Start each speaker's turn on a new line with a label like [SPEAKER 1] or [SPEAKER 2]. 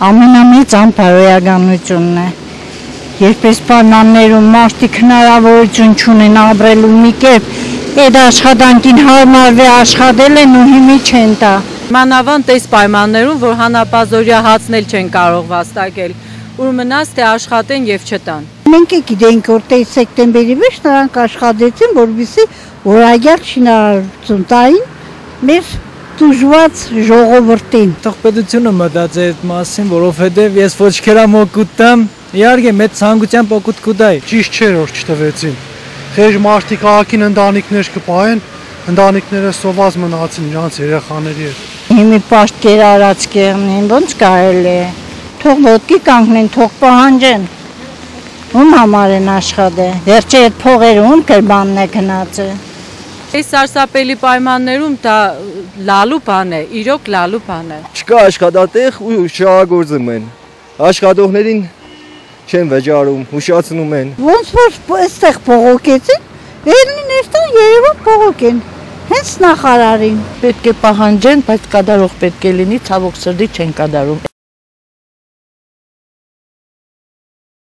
[SPEAKER 1] ամենամեծ անբարոյականությունն է։ Երբ պայմաններում մարդիկ հնարավորություն չունեն ապրելու մի կերպ, այդ աշխատանքին հարմարվի աշխատել են ու հիմի չեն տա։
[SPEAKER 2] Մանավանդ այս պայմաններում, որ հանապազօրյա հացնել չեն կարող վաստակել, ուր մնաց թե աշխատեն եւ չտան։
[SPEAKER 1] Մենք գիտենք, որ սեպտեմբերի մեջ նրանք աշխատեցին, որովհետեւ որակյալ շինարարություն տային մեր դժվար ժողովրդին։
[SPEAKER 3] Տղպետությունը մտածի այդ մասին, որովհետեւ ես ոչ քերա մոկուտամ, իհարկե մեծ ցանկությամբ օգուտ կուտայի։
[SPEAKER 4] Ճիշտ չէր որ չտվեցին։ Խեժ մարդիկ ահագին ընտանիքներ կպահեն, ընտանիքները սոված մնացին իրանց երեխաների հետ։
[SPEAKER 1] Հիմի պաշտկեր արած կեղնին, ոնց կարելի է։ Թող ոտքի կանգնեն, թող պահանջեն։ Ում համար են աշխատել։ Վերջի այդ փողերը ում կերբանն է գնացել։
[SPEAKER 2] Այս սարսափելի պայմաններում դա լալու բան է, իրոք լալու բան է։
[SPEAKER 5] Չկա աշխատատեղ ու շահագործում են։ Աշխատողներին չեն վճարում, հուշացնում են։
[SPEAKER 1] Ոնց որ այստեղ փողոքեցին, վերնին այստեղ Երևան փողոքեն։ Հենց նախարարին
[SPEAKER 6] պետք է պահանջեն, բայց կատարող պետք է լինի, ցավոք սրտի չեն կատարում։